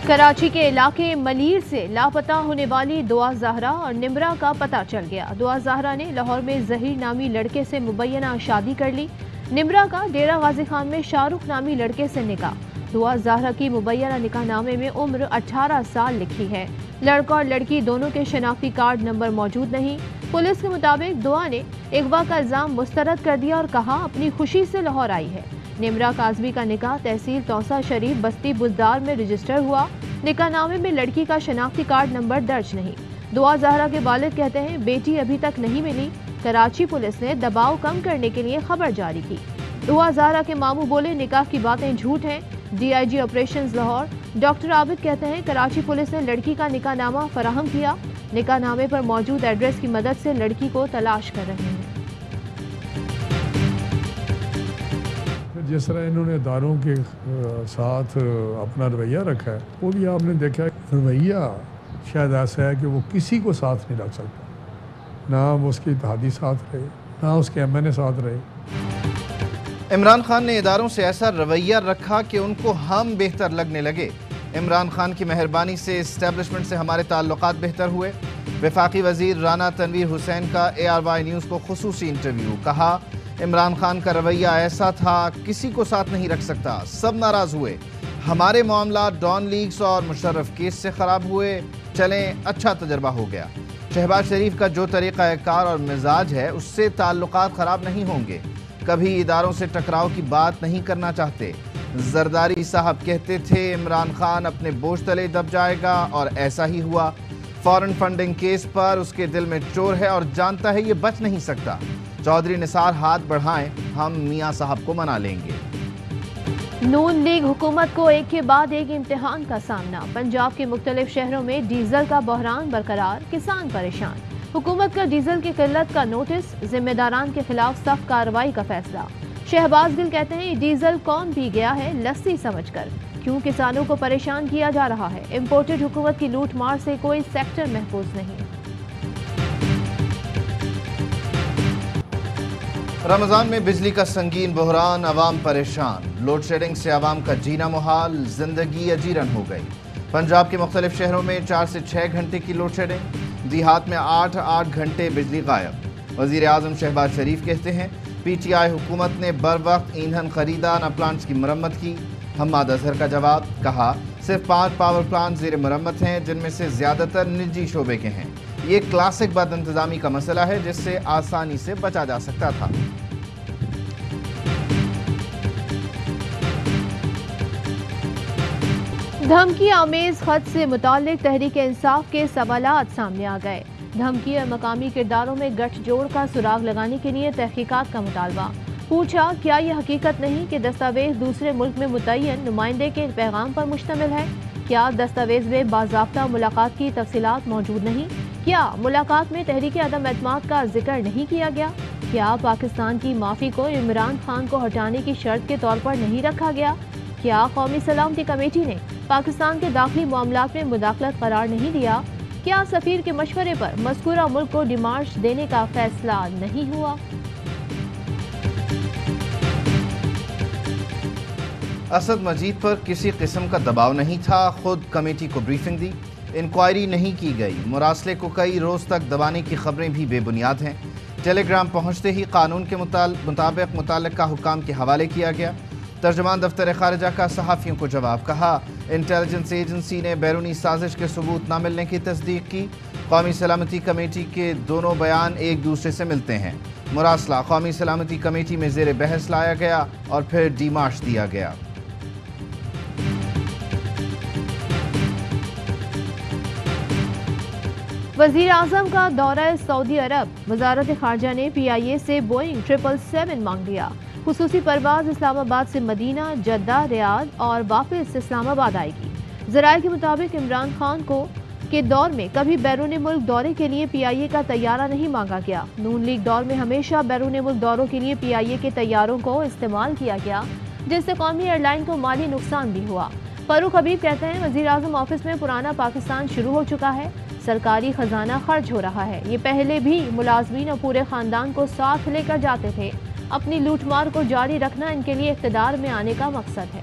کراچی کے علاقے ملیر سے لاپتہ ہونے والی دعا زہرا اور نمرا کا پتہ چل گیا۔ دعا زہرا نے لاہور میں ظہیر نامی لڑکے سے مبینہ شادی کر لی۔ نمرا کا ڈیرہ غازی خان میں شاہ رخ نامی لڑکے سے نکاح۔ دعا زہرا کی مبینہ نکاح نامے میں عمر 18 سال لکھی ہے۔ لڑکا اور لڑکی دونوں کے شناختی کارڈ نمبر موجود نہیں۔ پولیس کے مطابق دعا نے اغوا کا الزام مسترد کر دیا اور کہا اپنی خوشی سے لاہور آئی ہے۔ نمرا کاظمی کا نکاح تحصیل توسہ شریف بستی بزدار میں رجسٹر ہوا۔ نکاح نامے میں لڑکی کا شناختی کارڈ نمبر درج نہیں۔ دعا زہرا کے والد کہتے ہیں بیٹی ابھی تک نہیں ملی۔ کراچی پولیس نے دباؤ کم کرنے کے لیے خبر جاری کی۔ دعا زہرا کے ماموں بولے نکاح کی باتیں جھوٹ ہیں۔ D I G operations Lahore doctor Abid کہتے ہیں کراچی پولیس نے لڑکی کا نکاح نامہ فراہم کیا۔ نکاح نامے پر موجود ایڈریس کی مدد سے لڑکی کو تلاش کر رہے ہیں۔ جس طرح انہوں نے اداروں کے ساتھ اپنا رویہ رکھا ہے وہ بھی آپ نے دیکھا رویہ شاید ایسا ہے کہ وہ کسی کو ساتھ نہیں رکھ سکتا، نہ اس کے اتحادی ساتھ رہے نہ اس کے ایم این اے ساتھ رہے۔ عمران خان نے اداروں سے ایسا رویہ رکھا کہ ان کو ہم بہتر لگنے لگے۔ عمران خان کی مہربانی سے اسٹیبلشمنٹ سے ہمارے تعلقات بہتر ہوئے۔ وفاقی وزیر رانا تنویر حسین کا ARY نیوز کو خصوصی انٹرویو، کہا عمران خان کا رویہ ایسا تھا کسی کو ساتھ نہیں رکھ سکتا، سب ناراض ہوئے۔ ہمارے معاملات ڈان لیگز اور مشرف کیس سے خراب ہوئے، چلیں اچھا تجربہ ہو گیا۔ شہباز شریف کا جو طریقہ کار اور مزاج ہے اس سے تعلقات خراب نہیں ہوں گے، کبھی اداروں سے ٹکراؤ کی بات نہیں کرنا چاہتے۔ زرداری صاحب کہتے تھے عمران خان اپنے بوجھ تلے دب جائے گا اور ایسا ہی ہوا۔ فارن فنڈنگ کیس پر اس کے دل میں چور ہے اور جانتا ہے یہ بچ نہیں سکتا۔ چودھری نثار ہاتھ بڑھائیں، ہم میاں صاحب کو منا لیں گے۔ نون لیگ حکومت کو ایک کے بعد ایک امتحان کا سامنا۔ پنجاب کے مختلف شہروں میں ڈیزل کا بحران برقرار، کسان پریشان۔ حکومت کا ڈیزل کی قلت کا نوٹس، ذمہ داران کے خلاف سخت کارروائی کا فیصلہ۔ شہباز گل کہتے ہیں یہ ڈیزل کون پی گیا ہے لسی سمجھ کر، کیوں کسانوں کو پریشان کیا جا رہا ہے۔ امپورٹڈ حکومت کی لوٹ مار سے کوئی سیکٹر محفوظ نہیں۔ رمضان میں بجلی کا سنگین بحران، عوام پریشان۔ لوڈ شیڈنگ سے عوام کا جینا محال، زندگی اجیرن ہو گئی۔ پنجاب کے مختلف شہروں میں 4 سے 6 گھنٹے کی لوڈ شیڈنگ، دیہات میں 8 گھنٹے بجلی غائب۔ وزیر اعظم شہباز شریف کہتے ہیں پی ٹی آئی حکومت نے بر وقت ایندھن خریدا، نہ پلانٹس کی مرمت کی۔ حماد اظہر کا جواب، کہا صرف 5 پاور پلانٹ زیر مرمت ہیں جن میں سے زیادہ تر نجی شعبے کے ہیں۔ یہ کلاسک بد انتظامی کا مسئلہ ہے جس سے آسانی سے بچا جا سکتا تھا۔ دھمکی آمیز خط سے متعلق تحریک انصاف کے سوالات سامنے آ گئے۔ دھمکی اور مقامی کرداروں میں گٹھ جوڑ کا سراغ لگانے کے لیے تحقیقات کا مطالبہ۔ پوچھا کیا یہ حقیقت نہیں کہ دستاویز دوسرے ملک میں متعین نمائندے کے پیغام پر مشتمل ہے؟ کیا دستاویز میں باضابطہ ملاقات کی تفصیلات موجود نہیں؟ کیا ملاقات میں تحریک عدم اعتماد کا ذکر نہیں کیا گیا؟ کیا پاکستان کی معافی کو عمران خان کو ہٹانے کی شرط کے طور پر نہیں رکھا گیا؟ کیا قومی سلامتی کمیٹی نے پاکستان کے داخلی معاملات میں مداخلت قرار نہیں دیا؟ کیا سفیر کے مشورے پر مذکورہ ملک کو ڈیمارش دینے کا فیصلہ نہیں ہوا؟ اسد مجید پر کسی قسم کا دباؤ نہیں تھا، خود کمیٹی کو بریفنگ دی۔ انکوائری نہیں کی گئی، مراسلے کو کئی روز تک دبانے کی خبریں بھی بے بنیاد ہیں۔ ٹیلی گرام پہنچتے ہی قانون کے مطابق متعلقہ حکام کے حوالے کیا گیا۔ ترجمان دفتر خارجہ کا صحافیوں کو جواب، کہا انٹیلیجنس ایجنسی نے بیرونی سازش کے ثبوت نہ ملنے کی تصدیق کی۔ قومی سلامتی کمیٹی کے دونوں بیان ایک دوسرے سے ملتے ہیں۔ مراسلہ قومی سلامتی کمیٹی میں زیر بحث لایا گیا اور پھر ڈیمارش دیا گیا۔ وزیر اعظم کا دورہ سعودی عرب، وزارت خارجہ نے PIA سے بوئنگ 777 مانگ لیا۔ خصوصی پرواز اسلام آباد سے مدینہ، جدہ، ریاض اور واپس اسلام آباد آئے گی۔ ذرائع کے مطابق عمران خان کے دور میں کبھی بیرون ملک دورے کے لیے PIA کا طیارہ نہیں مانگا گیا۔ نون لیگ دور میں ہمیشہ بیرون ملک دوروں کے لیے PIA کے طیاروں کو استعمال کیا گیا، جس سے قومی ایئر لائن کو مالی نقصان بھی ہوا۔ فاروق حبیب کہتے ہیں وزیر اعظم آفس میں پرانا پاکستان شروع ہو چکا ہے، سرکاری خزانہ خرچ ہو رہا ہے۔ یہ پہلے بھی ملازمین اور پورے خاندان کو ساتھ لے کر جاتے تھے۔ اپنی لوٹ مار کو جاری رکھنا ان کے لیے اقتدار میں آنے کا مقصد ہے۔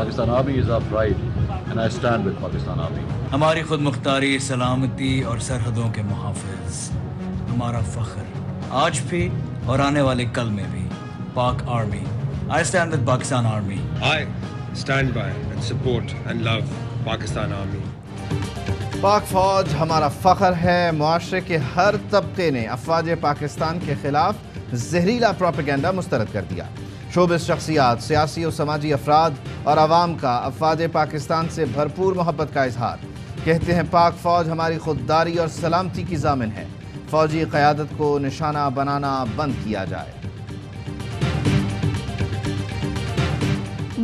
Pakistan Army is our pride and I stand with Pakistan Army. ہماری خود مختاری، سلامتی اور سرحدوں کے محافظ، ہمارا فخر آج بھی اور آنے والے کل میں بھی پاک army. I stand with Pakistan Army. I stand by and support and love Pakistan Army. پاک فوج ہمارا فخر ہے. معاشرے کے ہر طبقے نے افواج پاکستان کے خلاف زہریلا پروپیگنڈا مسترد کر دیا. شوبز شخصیات، سیاسی و سماجی افراد اور عوام کا افواج پاکستان سے بھرپور محبت کا اظہار. کہتے ہیں پاک فوج ہماری خودداری اور سلامتی کی ضامن ہے. فوجی قیادت کو نشانہ بنانا بند کیا جائے.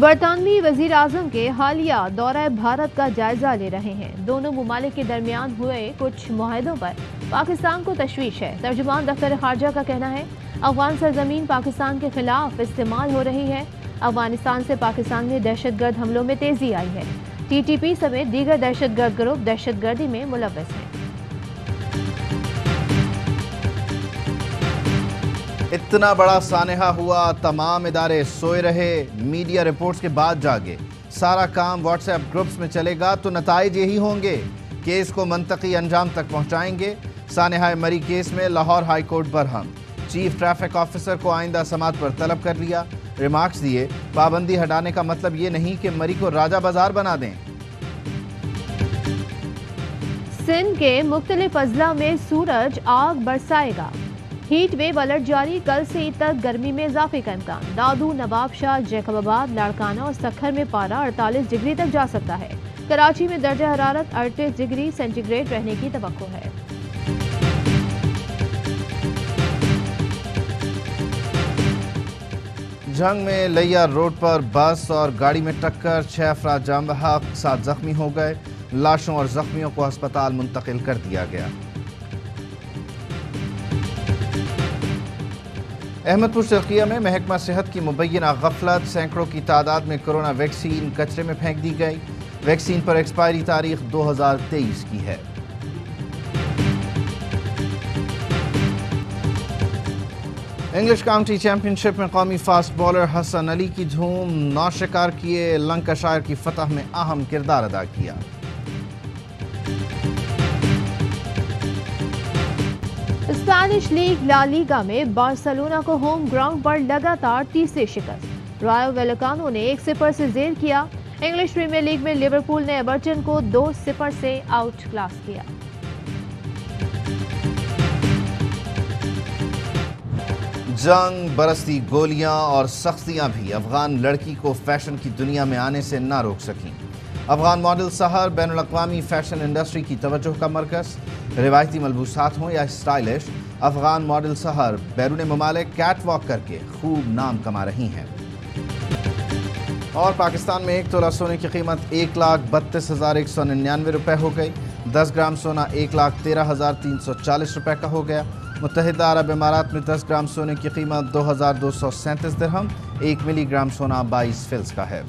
برطانوی وزیر اعظم کے حالیہ دورہ بھارت کا جائزہ لے رہے ہیں. دونوں ممالک کے درمیان ہوئے کچھ معاہدوں پر پاکستان کو تشویش ہے. ترجمان دفتر خارجہ کا کہنا ہے افغان سرزمین پاکستان کے خلاف استعمال ہو رہی ہے. افغانستان سے پاکستان میں دہشت گرد حملوں میں تیزی آئی ہے. ٹی ٹی پی سمیت دیگر دہشت گرد گروپ دہشت گردی میں ملوث ہیں. اتنا بڑا سانحہ ہوا، تمام ادارے سوئے رہے، میڈیا رپورٹس کے بعد جاگے. سارا کام واٹس ایپ گروپس میں چلے گا تو نتائج یہی ہوں گے. کیس کو منطقی انجام تک پہنچائیں گے. سانحہ مری کیس میں لاہور ہائی کورٹ برہم. چیف ٹریفک آفیسر کو آئندہ سماعت پر طلب کر لیا. ریمارکس دیے پابندی ہٹانے کا مطلب یہ نہیں کہ مری کو راجہ بازار بنا دیں. سندھ کے مختلف اضلاع میں سورج آگ برسائے گا. ہیٹ ویو الرٹ جاری. کل سے عید تک گرمی میں اضافے کا امکان. دادو، نواب شاہ، جیکب آباد، لاڑکانہ اور سکھر میں پارہ 48 ڈگری تک جا سکتا ہے. کراچی میں درجہ حرارت 38 ڈگری سینٹی گریڈ رہنے کی توقع ہے. جنگ میں لیا روڈ پر بس اور گاڑی میں ٹکر، 6 افراد جاں بحق، 7 زخمی ہو گئے. لاشوں اور زخمیوں کو ہسپتال منتقل کر دیا گیا. احمد پور شرقیہ میں محکمہ صحت کی مبینہ غفلت. سینکڑوں کی تعداد میں کرونا ویکسین کچرے میں پھینک دی گئی. ویکسین پر ایکسپائری تاریخ 2023 کی ہے. انگلش کاؤنٹی چیمپئن شپ میں قومی فاسٹ بالر حسن علی کی دھوم. 9 شکار کیے، لنکاشائر کی فتح میں اہم کردار ادا کیا. اسپینش لیگ لا لیگا میں بارسلونا کو ہوم گراؤنڈ پر لگاتار تیسری شکست. رایو ویلکانو نے 1-0 سے زیر کیا. انگلش پریمیئر لیگ میں لیورپول نے ایورٹن کو 2-0 سے آؤٹ کلاس کیا. جنگ، برستی گولیاں اور سختیاں بھی افغان لڑکی کو فیشن کی دنیا میں آنے سے نہ روک سکیں. افغان ماڈل سحر بین الاقوامی فیشن انڈسٹری کی توجہ کا مرکز. روایتی ملبوسات ہوں یا اسٹائلش، افغان ماڈل سحر بیرون ممالک کیٹ واک کر کے خوب نام کما رہی ہیں. اور پاکستان میں 1 تولہ سونے کی قیمت 1,32,199 روپے ہو گئی. 10 گرام سونا 1,13,340 روپے کا ہو گیا. متحدہ عرب امارات میں 10 گرام سونے کی قیمت 2,237 درہم. 1 ملی گرام سونا 22 فلس کا ہے.